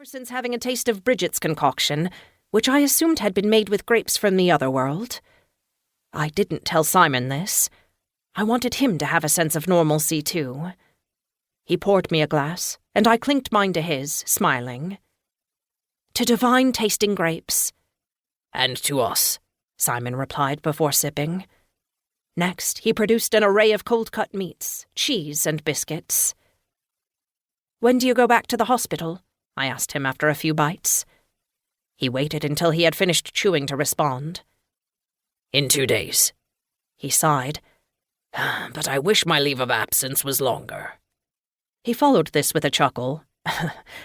ever since having a taste of Bridget's concoction, which I assumed had been made with grapes from the other world. I didn't tell Simon this. I wanted him to have a sense of normalcy, too. He poured me a glass, and I clinked mine to his, smiling. To divine tasting grapes. And to us, Simon replied before sipping. Next, he produced an array of cold-cut meats, cheese, and biscuits. When do you go back to the hospital? I asked him after a few bites. He waited until he had finished chewing to respond. In 2 days. He sighed. But I wish my leave of absence was longer. He followed this with a chuckle.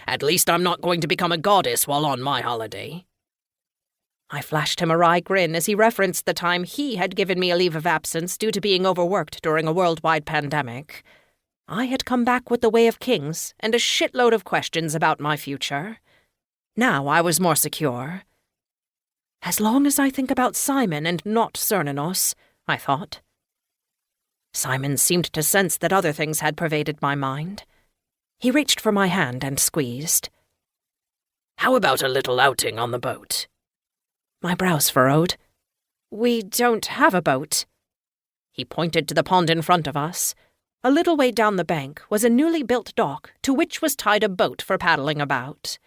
At least I'm not going to become a goddess while on my holiday. I flashed him a wry grin as he referenced the time he had given me a leave of absence due to being overworked during a worldwide pandemic. I had come back with the Way of Kings and a shitload of questions about my future. Now I was more secure. As long as I think about Simon and not Cernunnos, I thought. Simon seemed to sense that other things had pervaded my mind. He reached for my hand and squeezed. How about a little outing on the boat? My brows furrowed. We don't have a boat. He pointed to the pond in front of us. A little way down the bank was a newly built dock to which was tied a boat for paddling about.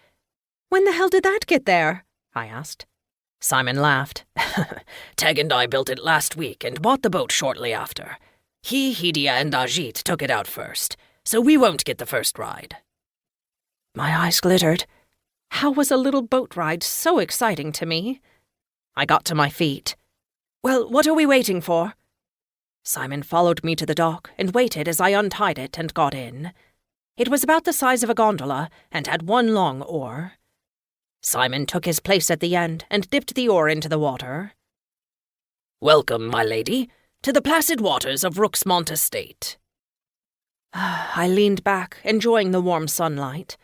When the hell did that get there? I asked. Simon laughed. Teg and I built it last week and bought the boat shortly after. He, Hidia, and Ajit took it out first, so we won't get the first ride. My eyes glittered. How was a little boat ride so exciting to me? I got to my feet. Well, what are we waiting for? Simon followed me to the dock and waited as I untied it and got in. It was about the size of a gondola and had one long oar. Simon took his place at the end and dipped the oar into the water. Welcome, my lady, to the placid waters of Rooksmont Estate. I leaned back, enjoying the warm sunlight.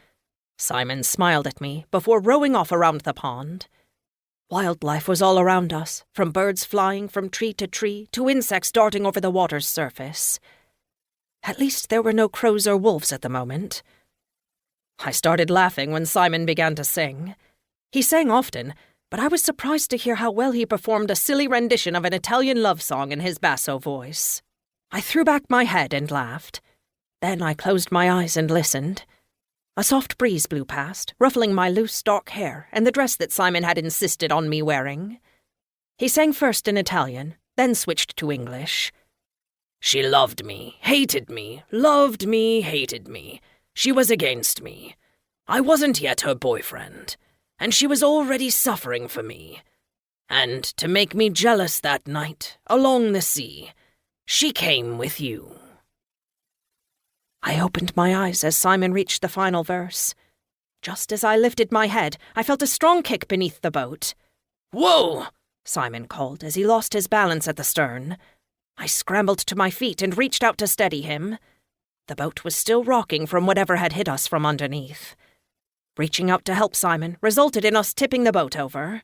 Simon smiled at me before rowing off around the pond. Wildlife was all around us, from birds flying from tree to insects darting over the water's surface. At least there were no crows or wolves at the moment. I started laughing when Simon began to sing. He sang often, but I was surprised to hear how well he performed a silly rendition of an Italian love song in his basso voice. I threw back my head and laughed. Then I closed my eyes and listened. A soft breeze blew past, ruffling my loose, dark hair and the dress that Simon had insisted on me wearing. He sang first in Italian, then switched to English. She loved me, hated me, loved me, hated me. She was against me. I wasn't yet her boyfriend, and she was already suffering for me. And to make me jealous that night, along the sea, she came with you. I opened my eyes as Simon reached the final verse. Just as I lifted my head, I felt a strong kick beneath the boat. Whoa! Simon called as he lost his balance at the stern. I scrambled to my feet and reached out to steady him. The boat was still rocking from whatever had hit us from underneath. Reaching out to help Simon resulted in us tipping the boat over.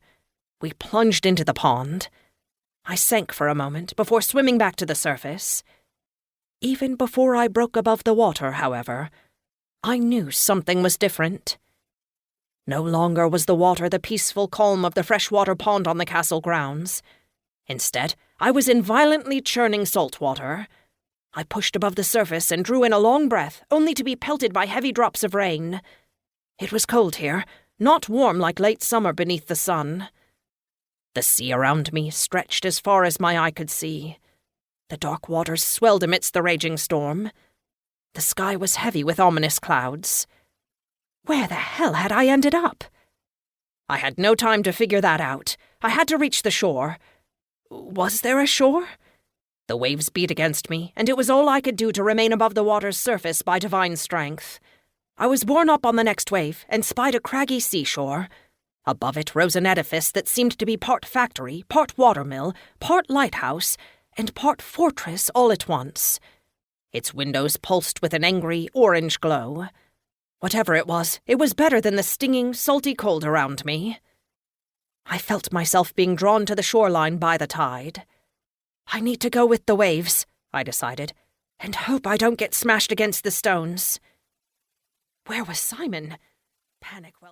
We plunged into the pond. I sank for a moment before swimming back to the surface. Even before I broke above the water, however, I knew something was different. No longer was the water the peaceful calm of the freshwater pond on the castle grounds. Instead, I was in violently churning salt water. I pushed above the surface and drew in a long breath, only to be pelted by heavy drops of rain. It was cold here, not warm like late summer beneath the sun. The sea around me stretched as far as my eye could see. The dark waters swelled amidst the raging storm. The sky was heavy with ominous clouds. Where the hell had I ended up? I had no time to figure that out. I had to reach the shore. Was there a shore? The waves beat against me, and it was all I could do to remain above the water's surface by divine strength. I was borne up on the next wave and spied a craggy seashore. Above it rose an edifice that seemed to be part factory, part watermill, part lighthouse, and part fortress all at once. Its windows pulsed with an angry, orange glow. Whatever it was better than the stinging, salty cold around me. I felt myself being drawn to the shoreline by the tide. I need to go with the waves, I decided, and hope I don't get smashed against the stones. Where was Simon? Panic well.